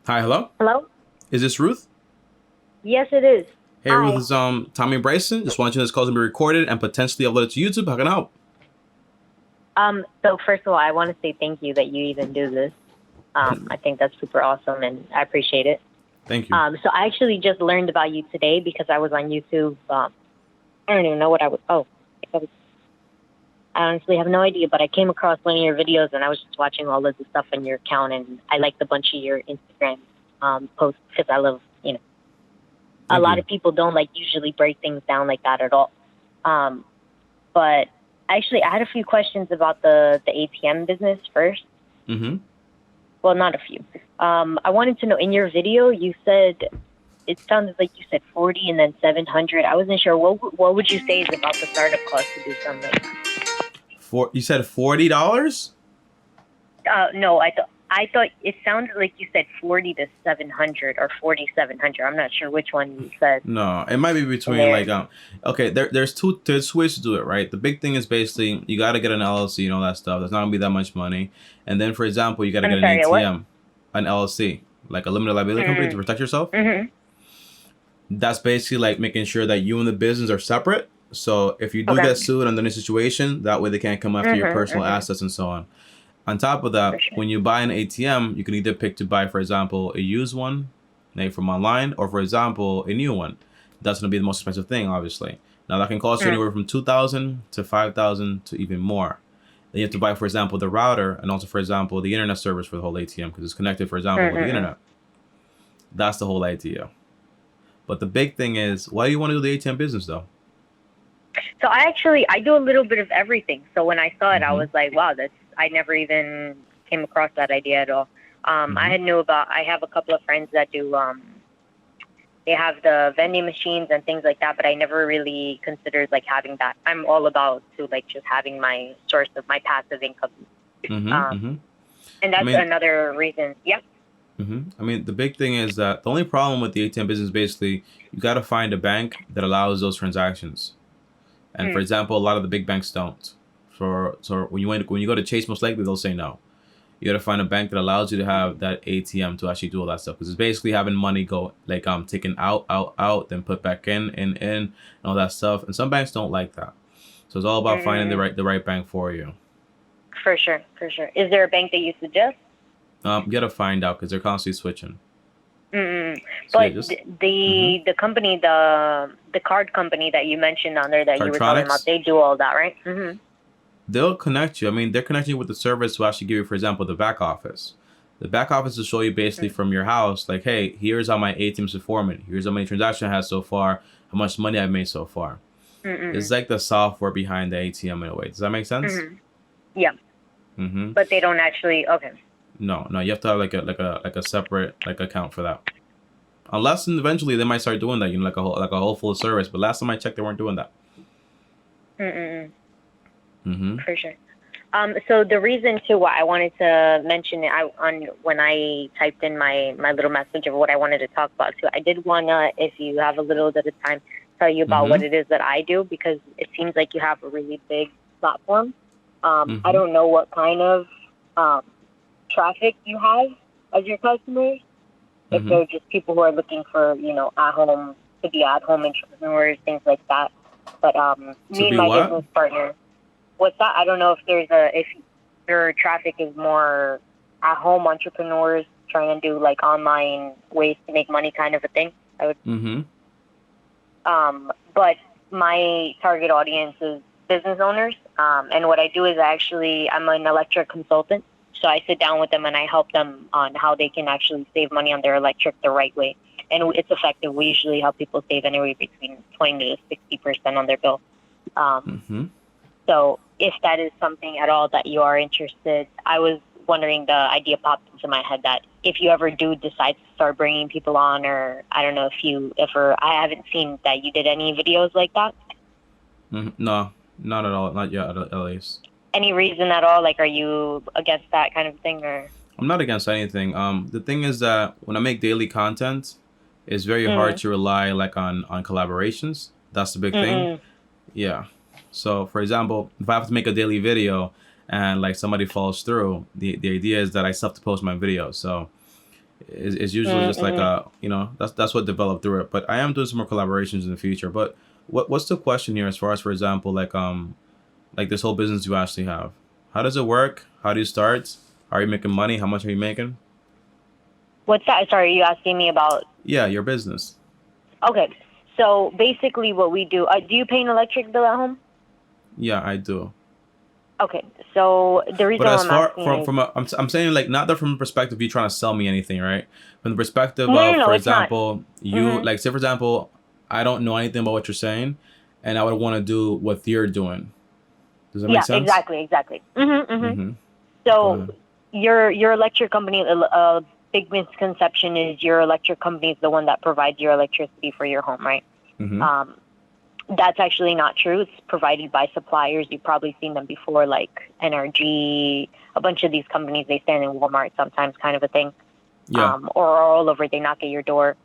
Hi, hello. Hello? Is this Ruth? Yes, it is. Hey, Ruth, Hi. it's Tommy and Bryson. Just want you to know this call to be recorded and potentially uploaded to YouTube. How can I help? So first of all, I want to say thank you that you even do this. I think that's super awesome and I appreciate it. Thank you. So I actually just learned about you today because I was on YouTube. I don't even know what I was. I honestly have no idea, but I came across one of your videos and I was just watching all of the stuff on your account and I liked a bunch of your Instagram posts because I love, a Thank lot you. of people don't like usually break things down like that at all. But actually, I had a few questions about the ATM business first. Mm-hmm. Well, not a few. I wanted to know, in your video, you said, it sounded like you said 40 and then 700. I wasn't sure. What would you say is about the startup cost to do something like that? You said $40? No, I thought it sounded like you said 40 to 700 or 4700. I'm not sure which one you said No, it might be in between there. okay, there's two ways to do it, right? The big thing is basically you gotta get an LLC and all that stuff. That's not gonna be that much money. And then for example, you gotta I'm get an sorry, what? ATM, an LLC, like a limited liability company to Mm-hmm. protect yourself. Mm-hmm. That's basically like making sure that you and the business are separate. So if you do Okay. get sued under any situation, that way they can't come after your Mm-hmm. personal Mm-hmm. assets and so on. On top of For that, sure. when you buy an ATM, you can either pick to buy, for example, a used one, like from online, or for example, a new one. That's going to be the most expensive thing, obviously. Now that can cost you Mm. anywhere from 2,000 to 5,000 to even more. Then you have to buy, for example, the router and also, for example, the internet service for the whole ATM because it's connected, for example, with the Mm-mm-mm. internet. That's the whole idea. But the big thing is, why do you want to do the ATM business though? So I do a little bit of everything. So when I saw it, I Mm-hmm. was like, wow, I never even came across that idea at all. Mm-hmm. I have a couple of friends that do, they have the vending machines and things like that, but I never really considered like having that. I'm all about to like just having my source of my passive income. Mm-hmm. Um, Mm-hmm. and I that's mean, another reason. Yep. the big thing is that the only problem with the ATM business basically you got to find a bank that allows those transactions. And for Mm. example, a lot of the big banks don't. So when you go to Chase, most likely they'll say no. You got to find a bank that allows you to have that ATM to actually do all that stuff because it's basically having money go like taken out, then put back in, and all that stuff. And some banks don't like that. So it's all about finding the Mm-mm-mm. right bank for you. For sure, for sure. Is there a bank that you suggest? You got to find out because they're constantly switching. Mm-mm. So yeah, But just mm-hmm. the company, the card company that you mentioned on there that you were talking about, Cardtronics. they do all that, right? Mm-hmm. They'll connect you. I mean, they're connecting you with the service to actually give you, for example, the back office. The back office will show you basically from your house, like, hey, here's how my ATM's performing. Here's how many transactions I had so far, how much money I've made so far. It's Mm-mm. like the software behind the ATM in a way. Does that make sense? Mm-hmm. Yeah, Mm-hmm. but they don't actually. Okay. No, no, you have to have like a separate like account for that. Unless eventually they might start doing that, like a whole full service. But last time I checked, they weren't doing that. Mm-mm. Mm-hmm. For sure. So the reason too why I wanted to mention it, when I typed in my little message of what I wanted to talk about too, I did wanna, if you have a little bit of time, tell you about Mm-hmm. what it is that I do because it seems like you have a really big platform. I Mm-hmm. don't know what kind of um, traffic you have as your customers. If Mm-hmm. they're just people who are looking for, at home to be at home entrepreneurs, things like that. But To me and be my what? business partner, what's that? I don't know if your traffic is more at home entrepreneurs trying to do like online ways to make money kind of a thing. I would, Mm-hmm. but my target audience is business owners. And what I do is I'm an electric consultant. So I sit down with them and I help them on how they can actually save money on their electric the right way. And it's effective. We usually help people save anywhere between 20 to 60% on their bill. Um, Mm-hmm. so if that is something at all that you are interested, I was wondering, the idea popped into my head that if you ever do decide to start bringing people on, or I don't know if you ever, I haven't seen that you did any videos like that. Mm-hmm. No, not at all. Not yet, at least. Any reason at all? Like, are you against that kind of thing, or? I'm not against anything. The thing is that when I make daily content, it's very hard Mm, to rely like on collaborations. That's the big thing. mm, Yeah. So for example, if I have to make a daily video and like somebody falls through, the idea is that I still have to post my video. So Is usually just like Mm-hmm. that's what developed through it. But I am doing some more collaborations in the future. But what's the question here as far as, for example, like this whole business you actually have? How does it work? How do you start? How are you making money? How much are you making? What's that? Sorry, are you asking me about? Yeah, your business. Okay, so basically what we do you pay an electric bill at home? Yeah, I do. Okay, so the But reason why as I'm far asking from is, I'm saying like not that from the perspective of you trying to sell me anything, right? From the perspective no, no, of, no, for it's not. example, you Mm-hmm. like say for example, I don't know anything about what you're saying, and I would want to do what you're doing. Does that make Yeah, sense? exactly, exactly. Mm-hmm, mm-hmm. Mm-hmm. Go So ahead. your electric company, a big misconception is your electric company is the one that provides your electricity for your home, right? Mm-hmm. Um, that's actually not true. It's provided by suppliers. You've probably seen them before, like NRG, a bunch of these companies. They stand in Walmart sometimes, kind of a thing, Yeah. or all over. They knock at your door.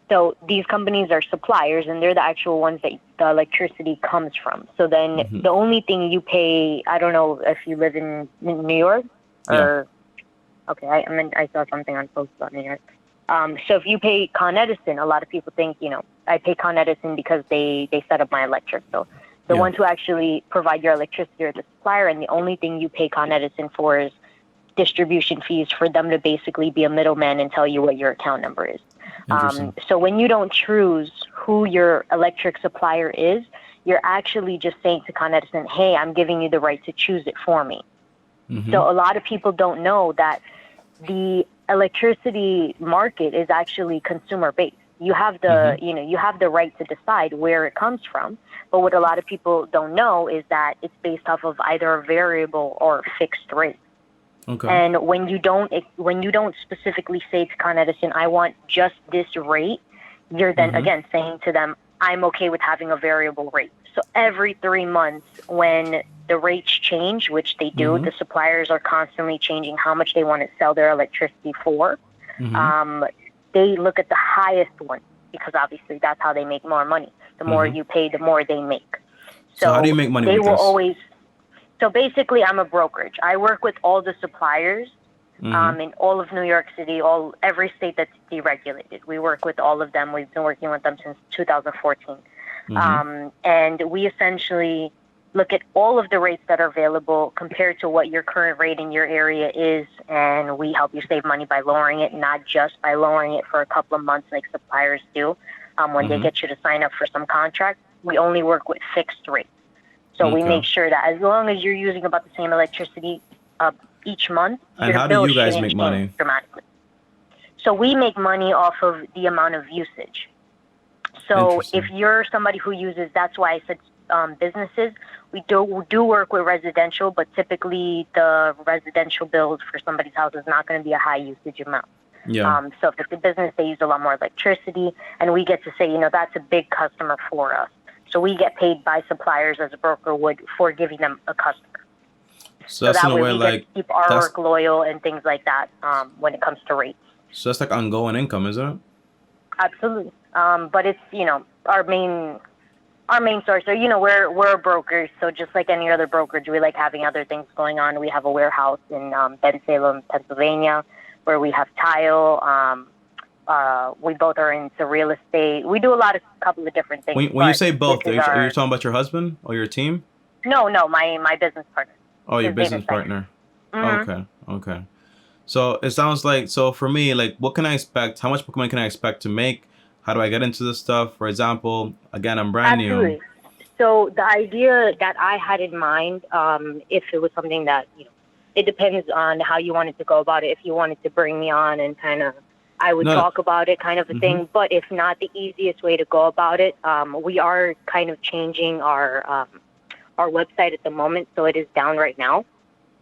So these companies are suppliers, and they're the actual ones that the electricity comes from. So then Mm-hmm. the only thing you pay, I don't know if you live in New York Yeah. or, okay, I saw something on post about New York. So if you pay Con Edison, a lot of people think, I pay Con Edison because they set up my electric. So the Yeah. ones who actually provide your electricity are the supplier, and the only thing you pay Con Edison for is distribution fees for them to basically be a middleman and tell you what your account number is. Interesting. So when you don't choose who your electric supplier is, you're actually just saying to Con Edison, hey, I'm giving you the right to choose it for me. Mm-hmm. So a lot of people don't know that the electricity market is actually consumer based. You have the, Mm-hmm. you have the right to decide where it comes from. But what a lot of people don't know is that it's based off of either a variable or a fixed rate. Okay. And when you don't specifically say to Con Edison, I want just this rate, you're then Mm-hmm. again saying to them, I'm okay with having a variable rate. So every 3 months, when the rates change, which they do, Mm-hmm. the suppliers are constantly changing how much they want to sell their electricity for. Mm-hmm. They look at the highest one because obviously that's how they make more money. The more Mm-hmm. you pay, the more they make. So how do you So make money they with will this? always. So basically, I'm a brokerage. I work with all the suppliers Mm-hmm. in all of New York City, every state that's deregulated. We work with all of them. We've been working with them since 2014. Mm-hmm. And we essentially look at all of the rates that are available compared to what your current rate in your area is, and we help you save money by lowering it, not just by lowering it for a couple of months like suppliers do. When they Mm-hmm. get you to sign up for some contract, we only work with fixed rates. So we Okay. make sure that as long as you're using about the same electricity each month, And your how do bill you guys shouldn't make change money? dramatically. So we make money off of the amount of usage. So if Interesting. you're somebody who uses, that's why I said businesses, we do work with residential, but typically the residential bills for somebody's house is not going to be a high usage amount. Yeah. So if it's a business, they use a lot more electricity, and we get to say, that's a big customer for us. So we get paid by suppliers as a broker would for giving them a customer. So So that's in that a way way we get to like keep our that's work loyal and things like that when it comes to rates. so that's like ongoing income, isn't it? Absolutely. But it's, our main source. So, we're a broker. So just like any other brokerage, we like having other things going on. We have a warehouse in Bensalem, Pennsylvania, where we have tile. We both are into real estate. We do couple of different things. When you But say this both, is are you our, talking about your husband or your team? no, my business partner. Oh, your His name is business Bryson. partner. Mm-hmm. Okay. Okay. So it sounds like, so for me, like, what can I expect? How much money can I expect to make? How do I get into this stuff? For example, again, I'm brand new. Absolutely. So the idea that I had in mind, if it was something that, it depends on how you wanted to go about it. If you wanted to bring me on and kind of, I would No. talk about it kind of a thing. But if not, the easiest way to go about it, we are kind of changing our website at the moment. So it is down right now.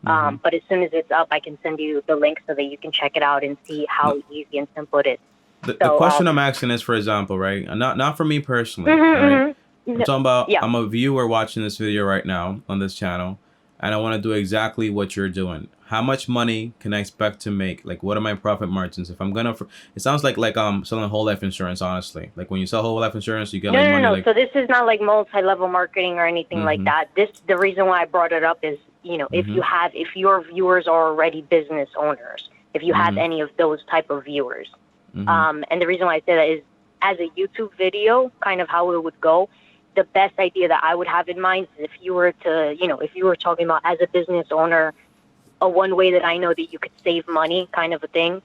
But as soon as it's up, I can send you the link so that you can check it out and see how No. easy and simple it is. The So, question I'm asking is, for example, right? Not for me personally, right? I'm no, talking about, yeah. I'm a viewer watching this video right now on this channel, and I want to do exactly what you're doing. How much money can I expect to make? Like, what are my profit margins? If I'm gonna, it sounds like selling whole life insurance. Honestly, like when you sell whole life insurance, you get like money. No. Like, So this is not like multi-level marketing or anything like mm-hmm, that. The reason why I brought it up is, mm-hmm, if your viewers are already business owners, if you have Mm-hmm. any of those type of viewers. Mm-hmm. And the reason why I say that is, as a YouTube video, kind of how it would go, the best idea that I would have in mind is if you were to, if you were talking about as a business owner, a one way that I know that you could save money kind of a thing,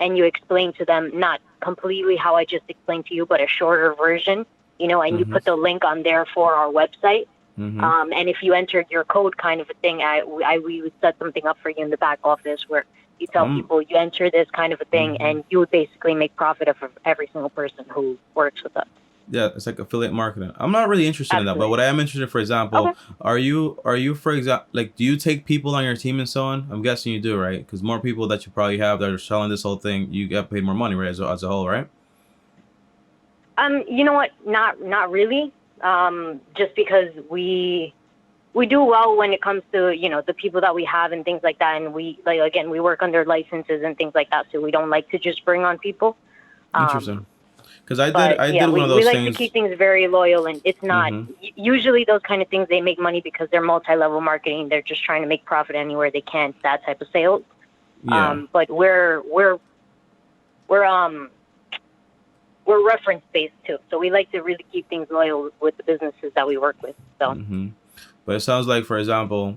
and you explain to them, not completely how I just explained to you, but a shorter version, and you Mm-hmm. put the link on there for our website. Mm-hmm. And if you entered your code kind of a thing, we would set something up for you in the back office where you tell Um. people you enter this kind of a thing, Mm-hmm. and you would basically make profit of every single person who works with us. Yeah, it's like affiliate marketing. I'm not really interested in that, but Absolutely. what I am interested in, for example, Okay. are you for example, like, do you take people on your team and so on? I'm guessing you do, right? Because more people that you probably have that are selling this whole thing, you get paid more money, right? As a whole, right? You know what? Not really. Just because we do well when it comes to the people that we have and things like that, and we again we work under licenses and things like that, so we don't like to just bring on people. Interesting. Because But I yeah, did one of we those like to keep things. things very loyal, and it's not Mm-hmm. usually those kind of things they make money because they're multi-level marketing. They're just trying to make profit anywhere they can. That type of sales. Yeah. But we're reference based too, so we like to really keep things loyal with the businesses that we work with. So. Mm-hmm. But it sounds like, for example,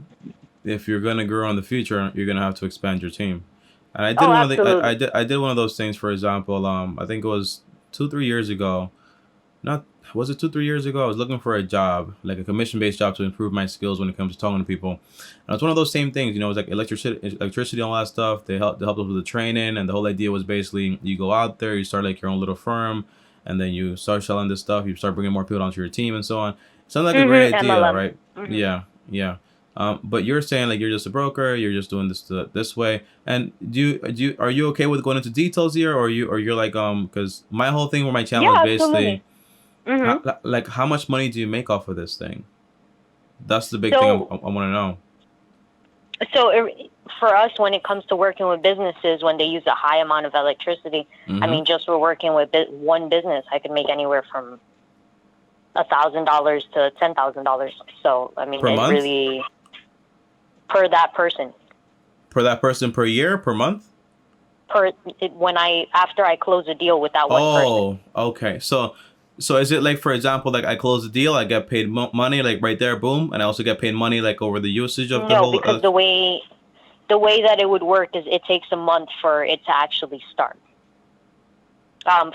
if you're gonna grow in the future, you're gonna have to expand your team. And I did Oh, one of the absolutely. I did one of those things. For example, I think it was 2 3 years ago. Not Was it 2 3 years ago? I was looking for a job, like a commission based job, to improve my skills when it comes to talking to people. And it's one of those same things, it was like electricity, all that stuff. They helped us with the training, and the whole idea was basically you go out there, you start like your own little firm, and then you start selling this stuff. You start bringing more people onto your team and so on. Sounds like a great idea, MLM. right? Yeah, yeah. But you're saying like you're just a broker, you're just doing this way. And are you okay with going into details here, or you're like, because my whole thing with my channel is Yeah, basically absolutely. hmm like, how much money do you make off of this thing? That's the big thing So, I want to know. for us, when it comes to working with businesses, when they use a high amount of electricity, I Mm-hmm. mean, just for working with one business, I could make anywhere from $1,000 to $10,000. So, I mean, Per it month? really per that person. Per that person, per year, per month? After I close a deal with that one person. Oh, okay. So is it like, for example, like I close the deal, I get paid money like right there, boom, and I also get paid money like over the usage of the No, whole. because the way that it would work is it takes a month for it to actually start.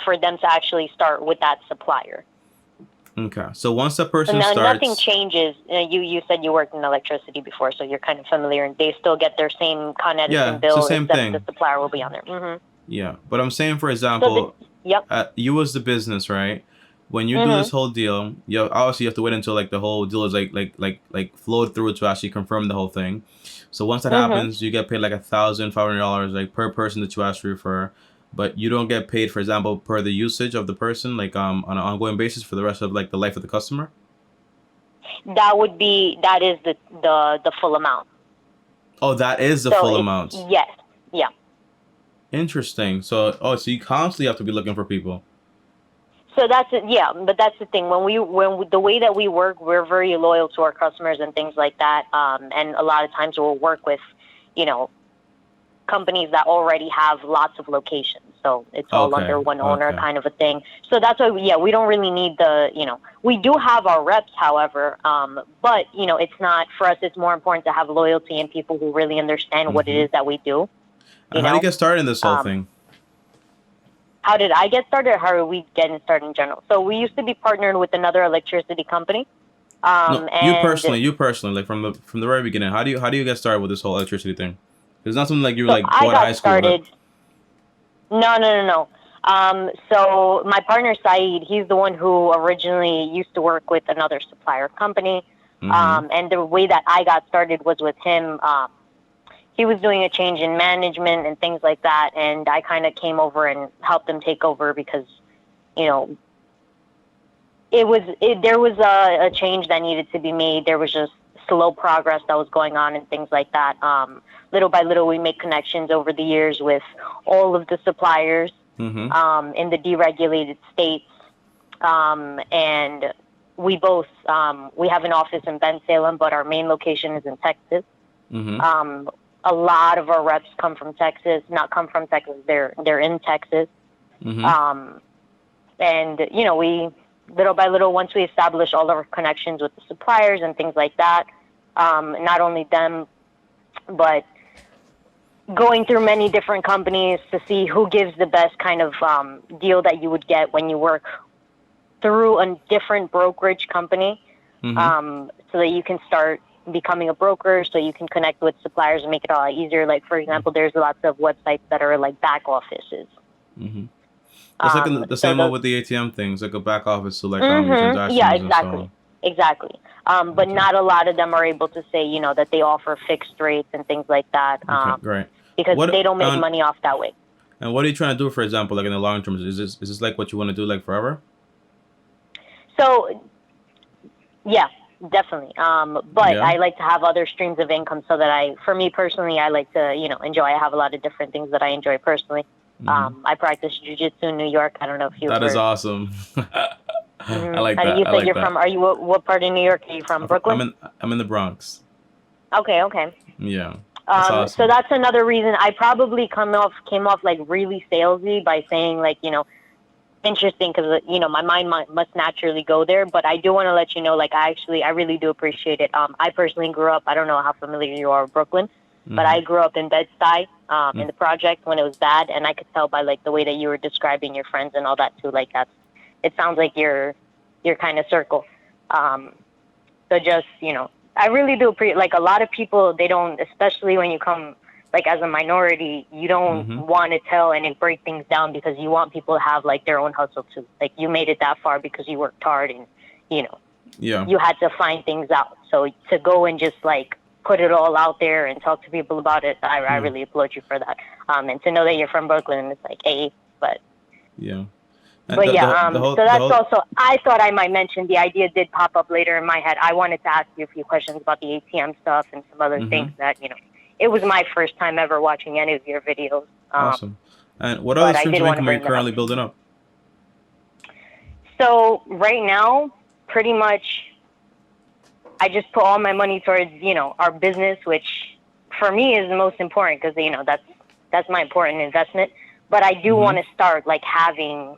For them to actually start with that supplier. Okay. So once that person No, nothing starts, changes. You said you worked in electricity before, so you're kind of familiar, and they still get their same Con yeah, Edison it's the bill, same except the thing. supplier will be on there. Yeah, but I'm saying, for So example, yep. you as the business, right? When you do hmm this whole deal, you have to wait until like the whole deal is like flowed through to actually confirm the whole thing. So once that hmm happens, you get paid like $1,500 like per person that you actually refer, but you don't get paid, for example, per the usage of the person, like on an ongoing basis for the rest of like the life of the customer. That is the full amount. Oh, that is the So full it's amount. yes, yeah. Interesting. So you constantly have to be looking for people. So that's it, yeah. But that's the thing. The way that we work, we're very loyal to our customers and things like that. And a lot of times we'll work with, you know, companies that already have lots of locations. So it's all Okay. under one owner Okay. kind of a thing. So that's why, yeah, we don't really need we do have our reps, however, but, it's not, for us, it's more important to have loyalty and people who really understand what it Mm-hmm. is that we do, And you how do you know. get started in this whole Um, thing? how did I get started? How are we getting started in general? So we used to be partnered with another electricity company. No, And you personally, like from the very beginning, how do you get started with this whole electricity thing? It's not something like you were so like I go out of got high school with it. started. No, no, no, no. So my partner Saeed, he's the one who originally used to work with another supplier company. Mm-hmm. And the way that I got started was with him. He was doing a change in management and things like that, and I kind of came over and helped him take over because, you know, there was a change that needed to be made. There was just slow progress that was going on and things like that. Little by little, we make connections over the years with all of the suppliers Mm-hmm. in the deregulated states, and we both we have an office in Bensalem, but our main location is in Texas. Mm-hmm. Um, A lot of our reps come from Texas. Not come from Texas. They're in Texas. Mm-hmm. And we little by little, once we establish all of our connections with the suppliers and things like that, not only them, but going through many different companies to see who gives the best kind of deal that you would get when you work through a different brokerage company, so that you can start becoming a broker, so you can connect with suppliers and make it a lot easier. Like, for example, there's lots of websites that are like back offices. Mm-hmm. It's like the same one with the ATM things, like a back office to like your transactions Yeah, and so exactly. on. Exactly. But not a lot of them are able to say, that they offer fixed rates and things like that. Okay, great. Because they don't make money off that way. And what are you trying to do, for example, like in the long term? Is this like what you want to do like forever? So, yeah, definitely. But I like to have other streams of income so that for me personally, I like to, enjoy. I have a lot of different things that I enjoy personally. I practice jiu-jitsu in New York. I don't know if you. That is awesome. I like that. You said you're from. Are you what part of New York are you from? Brooklyn. I'm in the Bronx. Okay. Yeah. That's awesome. So that's another reason I probably came off like really salesy by saying like, interesting, because my mind must naturally go there. But I do want to let you know, like, I really do appreciate it. I personally grew up. I don't know how familiar you are with Brooklyn, but I grew up in Bed-Stuy, in the project when it was bad, and I could tell by like the way that you were describing your friends and all that too. Like it sounds like your kind of circle. So just I really do appreciate. Like, a lot of people, they don't, especially when you come like as a minority, you don't want to tell and break things down, because you want people to have like their own hustle too. Like, you made it that far because you worked hard and you had to find things out. So to go and just like put it all out there and talk to people about it, I really applaud you for that. And to know that you're from Brooklyn, it's like, but yeah. And but so that's also, I thought I might mention, the idea did pop up later in my head. I wanted to ask you a few questions about the ATM stuff and some other things that, it was my first time ever watching any of your videos. Awesome. And what other streams of income are you currently building up? So right now, pretty much, I just put all my money towards, our business, which for me is the most important, because, that's my important investment. But I do want to start like having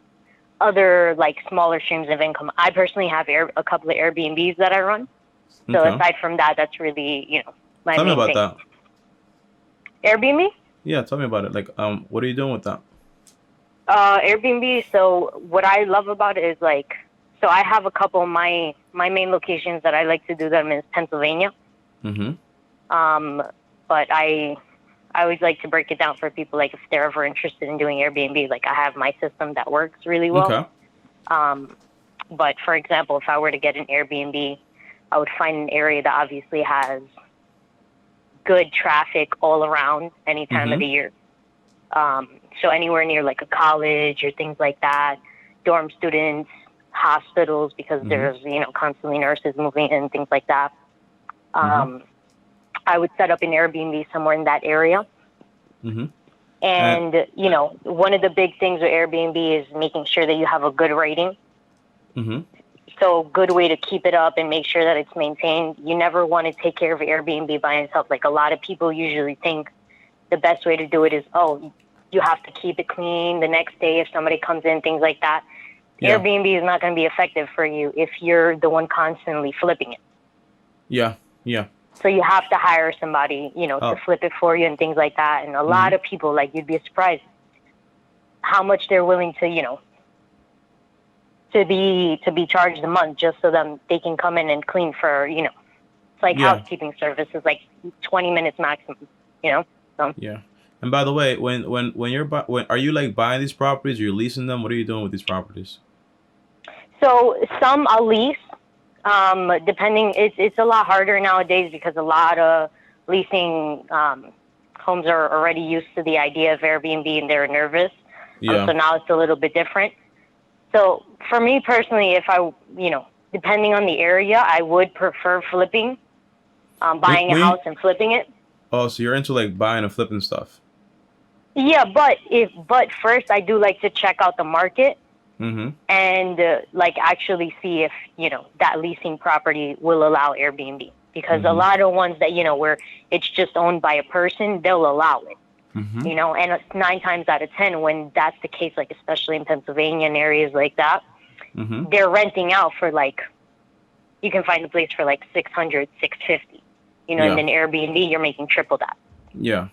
other like smaller streams of income. I personally have a couple of Airbnbs that I run. So aside from that, that's really, my Tell me main about thing. That. Airbnb? Yeah, tell me about it. Like, what are you doing with that? Airbnb. So what I love about it is like, so I have a couple of my main locations that I like to do them in Pennsylvania. But I always like to break it down for people, like if they're ever interested in doing Airbnb, like I have my system that works really well. Okay. But for example, if I were to get an Airbnb, I would find an area that obviously has good traffic all around any time of the year. So anywhere near like a college or things like that, dorm students, hospitals, because there's, constantly nurses moving in, things like that. I would set up an Airbnb somewhere in that area. And, one of the big things with Airbnb is making sure that you have a good rating. So good way to keep it up and make sure that it's maintained. You never want to take care of Airbnb by itself. Like, a lot of people usually think the best way to do it is, you have to keep it clean the next day if somebody comes in, things like that. Yeah. Airbnb is not going to be effective for you if you're the one constantly flipping it. Yeah. So you have to hire somebody, to flip it for you and things like that. And a lot of people, like, you'd be surprised how much they're willing to, to be charged a month just so that they can come in and clean for, it's like housekeeping services, like 20 minutes maximum, So. Yeah. And by the way, when are you like buying these properties? Or you're leasing them? What are you doing with these properties? So some I'll lease. Depending, it's a lot harder nowadays because a lot of leasing homes are already used to the idea of Airbnb and they're nervous. So now it's a little bit different. So for me personally, if I, depending on the area, I would prefer flipping, buying a house and flipping it. Oh, so you're into like buying and flipping stuff? Yeah, but first I do like to check out the market. And like actually see if, that leasing property will allow Airbnb. because a lot of ones that, where it's just owned by a person, they'll allow it. And it's 9 times out of 10 when that's the case, like especially in Pennsylvania and areas like that, they're renting out for like, you can find a place for like $600, $650, and then Airbnb, you're making triple that. Yeah.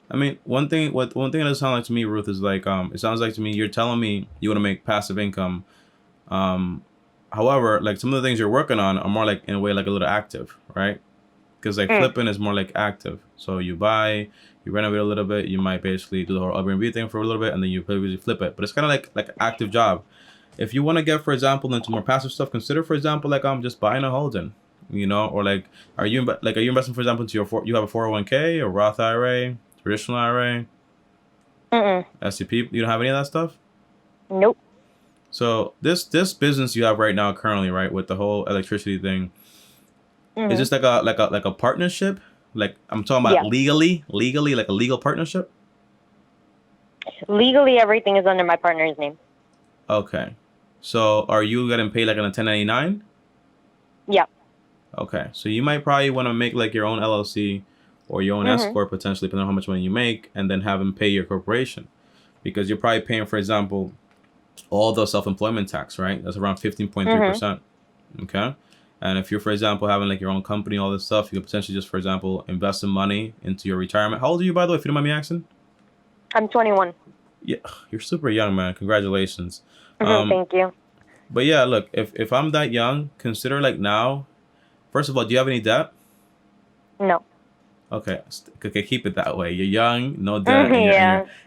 I mean, one thing that does sound like to me, Ruth, is like, it sounds like to me, you're telling me you want to make passive income. However, like some of the things you're working on are more like, in a way, like a little active, right? Because like flipping is more like active. So you buy, you renovate a little bit, you might basically do the whole Airbnb thing for a little bit, and then you basically flip it. But it's kind of like an active job. If you want to get, for example, into more passive stuff, consider, for example, like just buying a holding, or like, are you investing, for example, into you have a 401k, a Roth IRA, traditional IRA, SCP? You don't have any of that stuff? Nope. So this business you have right now currently, right, with the whole electricity thing, is this like a partnership? Like I'm talking about legally, like a legal partnership? Legally, everything is under my partner's name. Okay. So are you getting paid like on a 1099? Yeah. Okay. So you might probably want to make like your own LLC or your own S corp potentially, depending on how much money you make, and then have them pay your corporation, because you're probably paying, for example, all the self-employment tax, right? That's around 15.3%. Okay. And if you're, for example, having like your own company, all this stuff, you could potentially just, for example, invest some money into your retirement. How old are you, by the way, if you don't mind me asking? I'm 21. Yeah, you're super young, man. Congratulations. Thank you. But yeah, look, if I'm that young, consider like now, first of all, do you have any debt? No. Okay, keep it that way. You're young, no debt,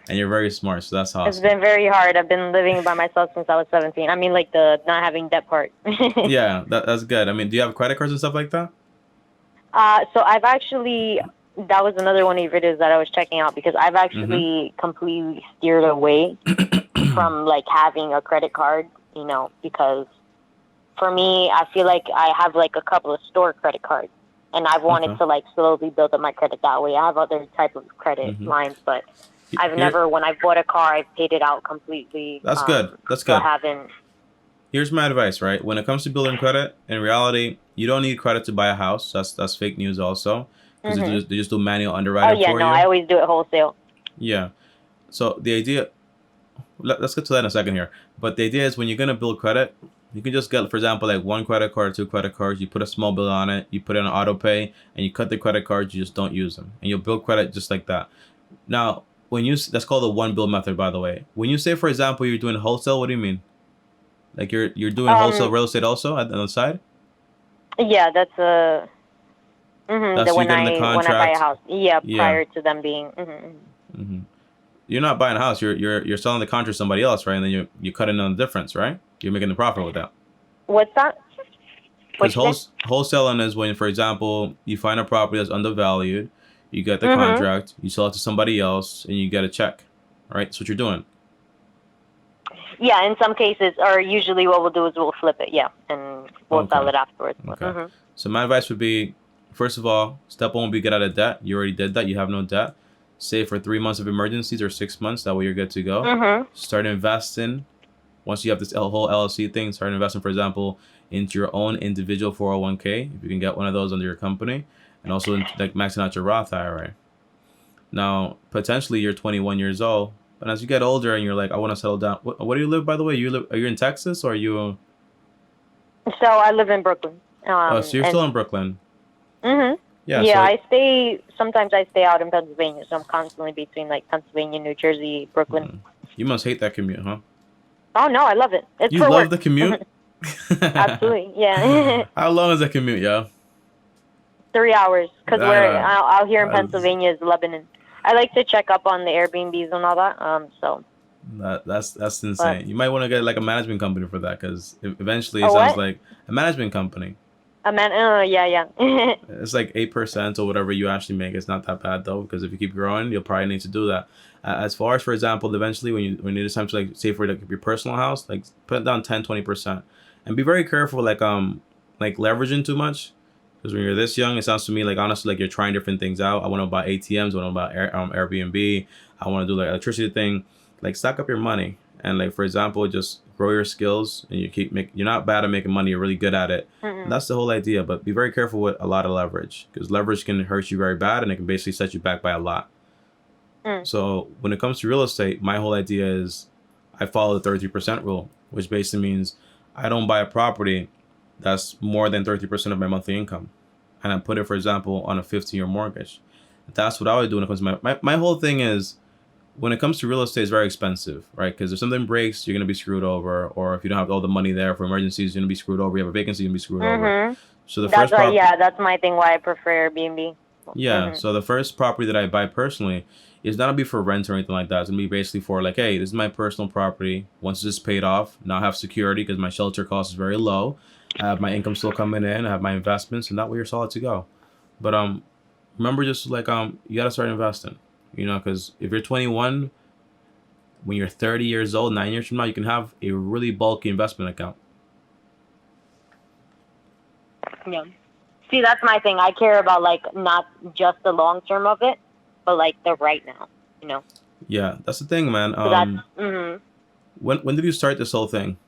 and you're very smart, so that's awesome. It's been very hard. I've been living by myself since I was 17. I mean, like the not having debt part. Yeah, that's good. I mean, do you have credit cards and stuff like that? So I've actually, that was another one of your videos that I was checking out, because I've actually completely steered away from like having a credit card, because for me, I feel like I have like a couple of store credit cards. And I've wanted to like slowly build up my credit that way. I have other type of credit lines, but I've never, when I bought a car, I've paid it out completely. That's good. That's good. I haven't. Here's my advice, right? When it comes to building credit, in reality, you don't need credit to buy a house. That's fake news also, because they just do manual underwriting for you. I always do it wholesale. Yeah. So the idea, let's get to that in a second here. But the idea is when you're gonna build credit, you can just get, for example, like 1 credit card, 2 credit cards. You put a small bill on it. You put it on auto pay, and you cut the credit cards. You just don't use them, and you'll build credit just like that. Now, that's called the one bill method, by the way. When you say, for example, you're doing wholesale, what do you mean? Like you're doing wholesale real estate also on the side? Yeah, that's a. That's when I buy a house. Yeah, prior to them being. You're not buying a house. You're selling the contract to somebody else, right? And then you cut in on the difference, right? You're making the profit with that. What's that? Because wholesaling is when, for example, you find a property that's undervalued, you get the contract, you sell it to somebody else, and you get a check, right? That's what you're doing. Yeah, in some cases, or usually what we'll do is we'll flip it, and we'll sell it afterwards. Okay. So my advice would be, first of all, step 1 would be get out of debt. You already did that. You have no debt. Save for 3 months of emergencies or 6 months. That way you're good to go. Start investing. Once you have this whole LLC thing, start investing, for example, into your own individual 401k, if you can get one of those under your company, and also like maxing out your Roth IRA. Now, potentially you're 21 years old, but as you get older and you're like, I want to settle down. Where do you live, by the way? Are you in Texas, or are you? So I live in Brooklyn. So you're still in Brooklyn. Yeah. Yeah, sometimes I stay out in Pennsylvania, so I'm constantly between like Pennsylvania, New Jersey, Brooklyn. You must hate that commute, huh? Oh no, I love it. You love the commute? Absolutely, yeah. How long is that commute, yo? 3 hours, because we're out here in Pennsylvania is Lebanon. I like to check up on the Airbnbs and all that. So. That's insane. You might want to get like a management company for that, because eventually it sounds like a management company. Yeah. It's like 8% or whatever you actually make. It's not that bad though, because if you keep growing, you'll probably need to do that. As far as, for example, eventually when you decide to like save for like your personal house, like put it down 10-20%, and be very careful like leveraging too much, because when you're this young, it sounds to me like honestly like you're trying different things out. I want to buy ATMs. I want to buy Airbnb. I want to do like electricity thing. Like stack up your money, and like for example, just grow your skills, and you're not bad at making money. You're really good at it. And that's the whole idea. But be very careful with a lot of leverage, because leverage can hurt you very bad, and it can basically set you back by a lot. So when it comes to real estate, my whole idea is I follow the 33% rule, which basically means I don't buy a property that's more than 30% of my monthly income, and I put it, for example, on a 15-year mortgage. That's what I would do when it comes to my whole thing is, when it comes to real estate, it's very expensive, right? Because if something breaks, you're going to be screwed over. Or if you don't have all the money there for emergencies, you're going to be screwed over. You have a vacancy, you're going to be screwed over. So that's my thing why I prefer Airbnb. Yeah, so the first property that I buy personally is not going to be for rent or anything like that. It's going to be basically for like, hey, this is my personal property. Once it's paid off, now I have security because my shelter cost is very low. I have my income still coming in. I have my investments, and that way you're solid to go. But remember, just like you got to start investing. Because if you're 21, when you're 30 years old, 9 years from now, you can have a really bulky investment account. Yeah. See, that's my thing. I care about like not just the long term of it, but like the right now. Yeah, that's the thing, man. So When did you start this whole thing?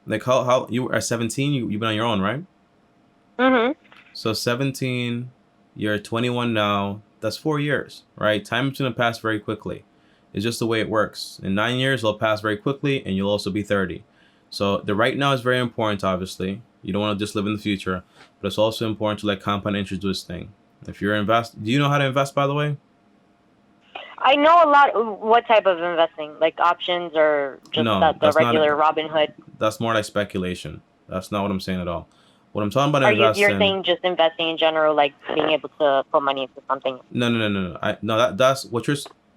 Like how you were at 17? You've been on your own, right? So 17, you're 21 now. That's 4 years, right? Time's gonna pass very quickly. It's just the way it works. In 9 years, it'll pass very quickly, and you'll also be 30. So the right now is very important, obviously. You don't want to just live in the future, but it's also important to like compound interest to this thing. If you're do you know how to invest, by the way? I know a lot. What type of investing? Like options or just the regular Robinhood? That's more like speculation. That's not what I'm saying at all. What I'm talking about investing. You're saying just investing in general, like being able to put money into something? No. That's what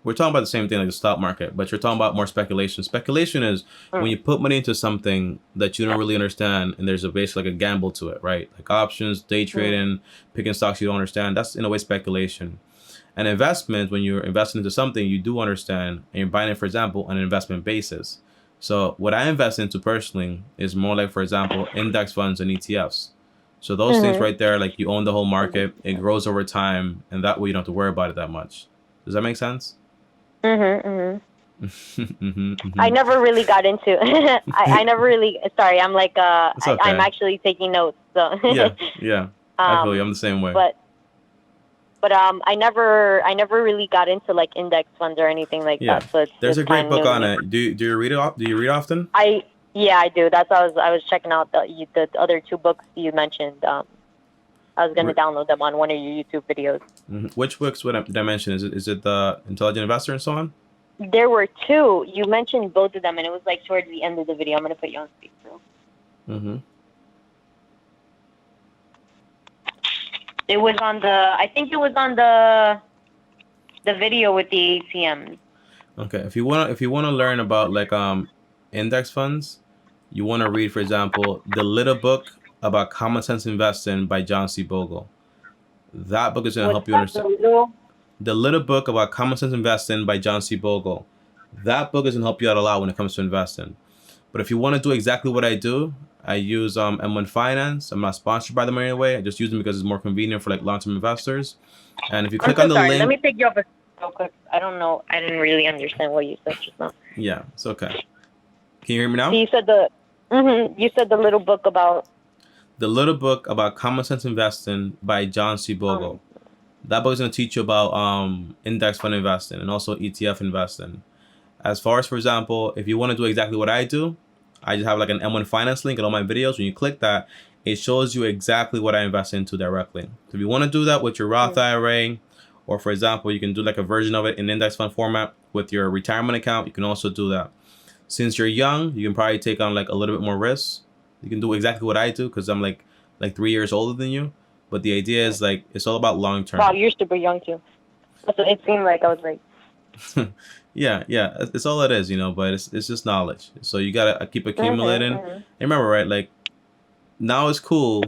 we're talking about the same thing, like the stock market, but you're talking about more speculation. Speculation is when you put money into something that you don't really understand, and there's basically like a gamble to it, right? Like options, day trading, picking stocks you don't understand. That's in a way speculation. And investment, when you're investing into something you do understand, and you're buying it, for example, on an investment basis. So what I invest into personally is more like, for example, index funds and ETFs. So those things right there, like you own the whole market, it grows over time, and that way you don't have to worry about it that much. Does that make sense? I never really got into I never really, sorry, I'm like okay. I'm actually taking notes, so yeah I feel you. I'm the same way, but I never really got into like index funds or anything like that. So there's a great book on it. Do you read it? Do you read often? I do. That's why I was checking out the other two books you mentioned. I was going to download them on one of your YouTube videos. Which books did I mention? Is it the Intelligent Investor and so on? There were two. You mentioned both of them, and it was like towards the end of the video. I'm going to put you on speaker. It was on I think it was on the video with the ATMs. Okay, if you want to learn about like index funds, you want to read, for example, The Little Book About Common Sense Investing by John C. Bogle. That book is going to help you understand. The Little Book About Common Sense Investing by John C. Bogle. That book is going to help you out a lot when it comes to investing. But if you want to do exactly what I do, I use M1 Finance. I'm not sponsored by them in any way. I just use them because it's more convenient for like long-term investors. And if you click on the link... Let me take you off real quick. I don't know. I didn't really understand what you said just now. Yeah, it's okay. Can you hear me now? So you said the little book about... The Little Book About Common Sense Investing by John C. Bogle. That book is going to teach you about index fund investing and also ETF investing. As far as, for example, if you want to do exactly what I do, I just have like an M1 Finance link in all my videos. When you click that, it shows you exactly what I invest into directly. So if you want to do that with your Roth IRA, or for example, you can do like a version of it in index fund format with your retirement account, you can also do that. Since you're young, you can probably take on like a little bit more risks. You can do exactly what I do because I'm like 3 years older than you. But the idea is like, it's all about long term. Wow, you're super young too. It seemed like I was like... Yeah, it's all it is, but it's just knowledge. So you gotta keep accumulating. And remember, right, like now it's cool,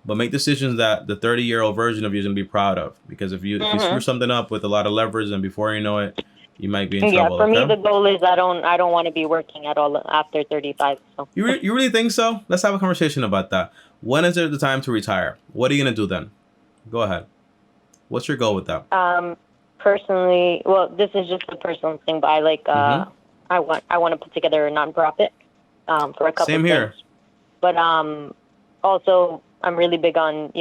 but make decisions that the 30-year-old version of you is gonna be proud of. Because if you screw something up with a lot of leverage, and before you know it, you might be in trouble. Yeah, for me the goal is I don't want to be working at all after 35. So. You really think so? Let's have a conversation about that. When is it the time to retire? What are you gonna do then? Go ahead. What's your goal with that? Personally, well, this is just a personal thing, but I like I want to put together a nonprofit. for a couple Same of here. things. But also, I'm really big on,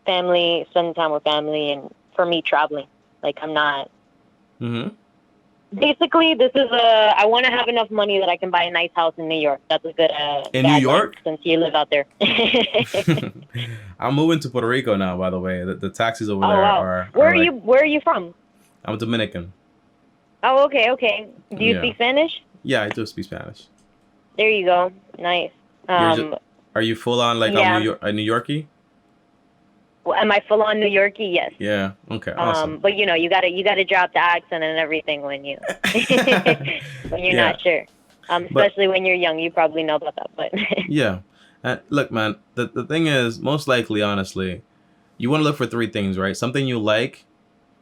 family, spending time with family, and for me, traveling. Like, I'm not... Mm-hmm. Basically, I want to have enough money that I can buy a nice house in New York. That's a good In New guideline York? since you live out there. I'm moving to Puerto Rico now, by the way. The taxis over Oh, there wow. are Where like... are you from? I'm Dominican. Oh, okay. Do you Yeah. speak Spanish? Yeah, I do speak Spanish. There you go. Nice. Are you full on like yeah. a New Yorkie? Well, am I full on New Yorkie? Yes. Yeah. Okay. Awesome. But you gotta drop the accent and everything when you're Yeah. not sure. Especially when you're young, you probably know about that. But yeah. Look, man. The thing is, most likely, honestly, you want to look for three things, right? Something you like,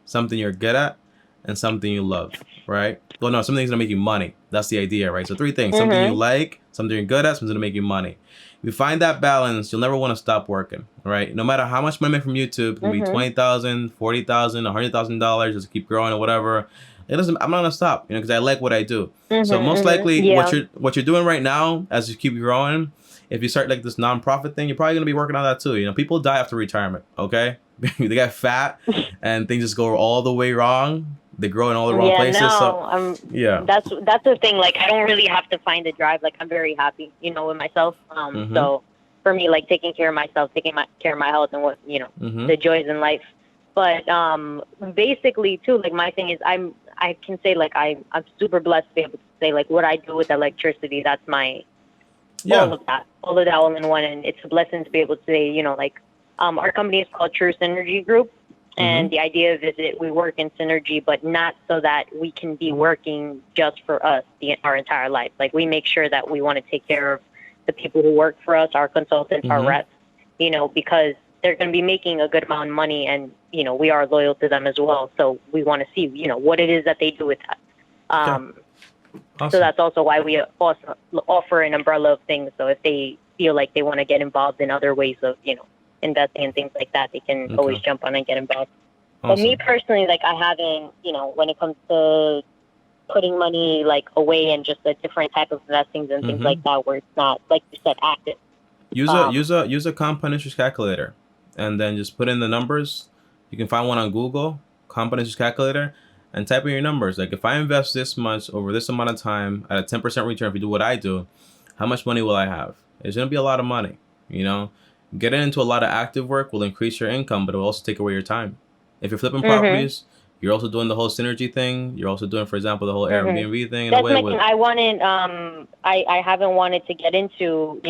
something you're good at, and something you love, right? Well, no, something's gonna make you money. That's the idea, right? So three things: something you like, something you're good at, something to make you money. If you find that balance, you'll never want to stop working, right? No matter how much money you make from YouTube, it can be $20,000, $40,000, $100,000, just keep growing or whatever. It doesn't. I'm not gonna stop, because I like what I do. So most likely, Yeah. what you're doing right now, as you keep growing, if you start like this nonprofit thing, you're probably gonna be working on that too. People die after retirement. Okay, they get fat and things just go all the way wrong. They grow in all the wrong places. No, yeah, that's the thing. Like, I don't really have to find the drive. Like, I'm very happy, with myself. So for me, like, taking care of myself, taking care of my health, and what the joys in life. But basically, too, like, my thing is I can say, like, I'm super blessed to be able to say, like, what I do with electricity. That's my all of that all in one, and it's a blessing to be able to say, like, our company is called True Synergy Group. And the idea of it, we work in synergy, but not so that we can be working just for us our entire life. Like, we make sure that we want to take care of the people who work for us, our consultants, our reps, because they're going to be making a good amount of money, and, we are loyal to them as well. So we want to see, what it is that they do with that. Awesome. So that's also why we also offer an umbrella of things. So if they feel like they want to get involved in other ways of, investing and things like that, they can always jump on and get involved. Awesome. But me personally, like, I haven't, when it comes to putting money, like, away and just a different type of investings and things like that, where it's not, like you said, active. Use a compound interest calculator, and then just put in the numbers. You can find one on Google, compound interest calculator, and type in your numbers. Like, if I invest this much over this amount of time at a 10% return, if you do what I do, how much money will I have? It's going to be a lot of money, Getting into a lot of active work will increase your income, but it will also take away your time. If you're flipping properties, you're also doing the whole synergy thing. You're also doing, for example, the whole Airbnb thing. That's my thing. I haven't wanted to get into,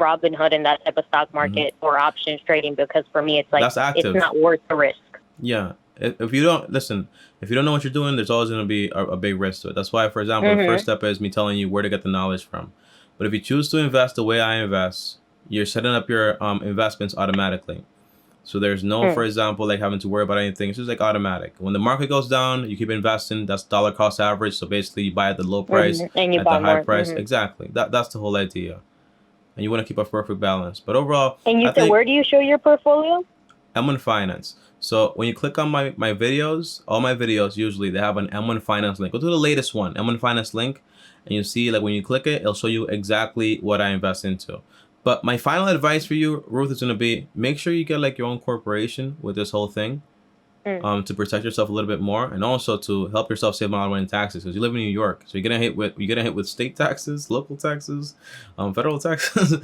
Robinhood and that type of stock market or options trading, because for me, it's like, it's not worth the risk. Yeah. If you don't know what you're doing, there's always going to be a big risk to it. That's why, for example, the first step is me telling you where to get the knowledge from. But if you choose to invest the way I invest, you're setting up your investments automatically. So there's no, for example, like having to worry about anything. It's just like automatic. When the market goes down, you keep investing. That's dollar cost average. So basically, you buy at the low price, and you at buy the high more. price. Exactly. That's the whole idea. And you want to keep a perfect balance. But overall, and you said, where do you show your portfolio? M1 Finance. So when you click on my videos, all my videos usually they have an M1 Finance link. Go to the latest one, M1 Finance link, and you see, like, when you click it, it'll show you exactly what I invest into. But my final advice for you, Ruth, is going to be, make sure you get, like, your own corporation with this whole thing, to protect yourself a little bit more, and also to help yourself save a lot of money in taxes, because you live in New York, so you're getting hit with state taxes, local taxes, federal taxes,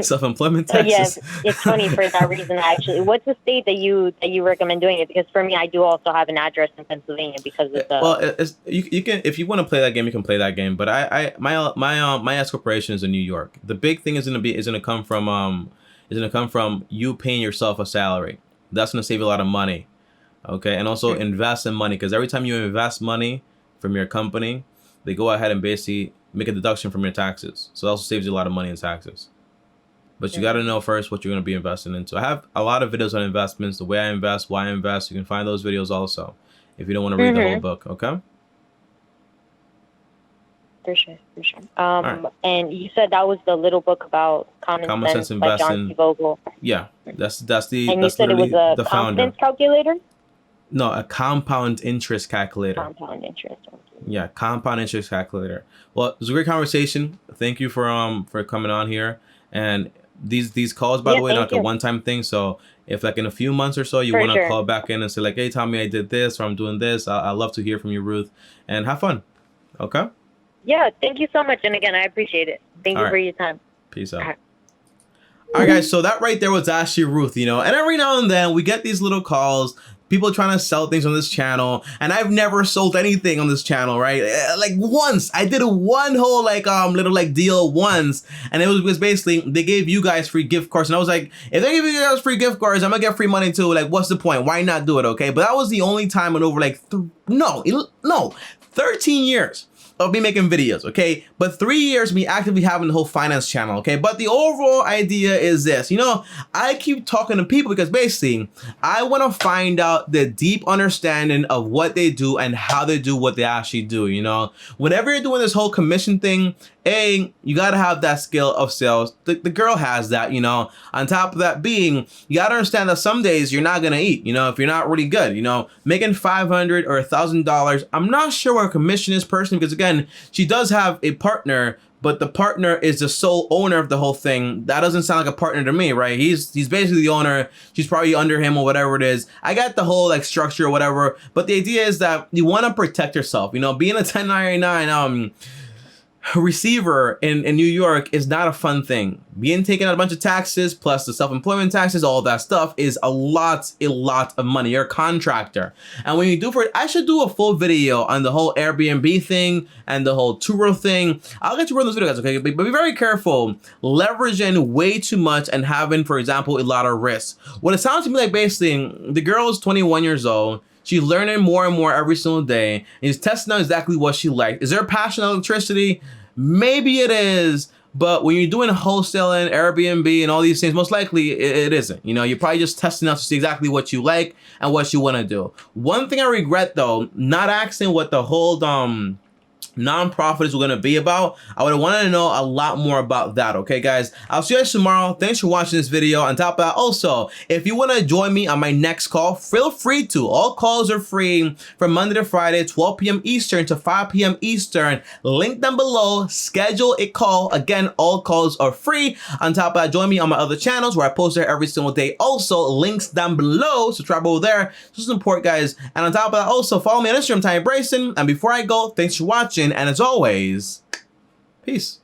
self-employment taxes. So yeah, it's funny for that reason. Actually, what's the state that you recommend doing it? Because for me, I do also have an address in Pennsylvania, because it's you can, if you want to play that game, you can play that game. But my S corporation is in New York. The big thing is gonna come from you paying yourself a salary. That's gonna save you a lot of money. Okay, and also invest in money, because every time you invest money from your company, they go ahead and basically make a deduction from your taxes. So it also saves you a lot of money in taxes. But you got to know first what you're going to be investing into. I have a lot of videos on investments, the way I invest, why I invest. You can find those videos also if you don't want to read the whole book. Okay. For sure. Right. And you said that was the little book about common sense by John C. Vogel. Yeah, that's the. And that's you said it was a confidence calculator. No, a compound interest calculator. Compound interest. Okay. Yeah, compound interest calculator. Well, it was a great conversation. Thank you for coming on here. And these calls, by the way, thank not a you. one-time thing. So if like in a few months or so you For want to sure. call back in and say like, hey Tommy, I did this or I'm doing this, I'd love to hear from you, Ruth. And have fun. Okay? Yeah, thank you so much. And again, I appreciate it. Thank you All for right. your time. Peace out. All right. All right, guys. So that right there was actually Ruth, you know. And every now and then we get these little calls, people trying to sell things on this channel, and I've never sold anything on this channel, right? Like once, I did one whole like little like deal once, and it was basically they gave you guys free gift cards, and I was like, if they give you guys free gift cards, I'm gonna get free money too. Like, what's the point? Why not do it? Okay, but that was the only time in over like 13 years of me making videos, okay? But 3 years me actively having the whole finance channel, okay? But the overall idea is this, you know, I keep talking to people because basically I want to find out the deep understanding of what they do and how they do what they actually do, you know? Whenever you're doing this whole commission thing, you gotta have that skill of sales. The girl has that, you know. On top of that being, you gotta understand that some days you're not gonna eat, you know, if you're not really good, you know. Making $500 or $1,000, I'm not sure what her commission is personally, because again, she does have a partner, but the partner is the sole owner of the whole thing. That doesn't sound like a partner to me, right? He's basically the owner. She's probably under him or whatever it is. I got the whole like structure or whatever, but the idea is that you want to protect yourself. You know, being a 1099 receiver in New York is not a fun thing. Being taken out a bunch of taxes plus the self-employment taxes, all that stuff is a lot of money. You're a contractor. And when you do for it, I should do a full video on the whole Airbnb thing and the whole Turo thing. I'll get you run those videos, okay? But be very careful leveraging way too much and having, for example, a lot of risks. What it sounds to me like basically, the girl is 21 years old. She's learning more and more every single day. And she's testing out exactly what she likes. Is there a passion in electricity? Maybe it is. But when you're doing wholesaling, Airbnb, and all these things, most likely it isn't. You know, you're probably just testing out to see exactly what you like and what you want to do. One thing I regret, though, not asking what the whole nonprofits were going to be about. I would have wanted to know a lot more about that. Okay, guys, I'll see you guys tomorrow. Thanks for watching this video. On top of that, also, if you want to join me on my next call, feel free to. All calls are free from Monday to Friday, 12 p.m. Eastern to 5 p.m. Eastern. Link down below. Schedule a call. Again, all calls are free. On top of that, join me on my other channels where I post there every single day. Also, links down below. Subscribe over there. This is important, guys. And on top of that, also follow me on Instagram, Bryson. And before I go, thanks for watching. And as always, peace.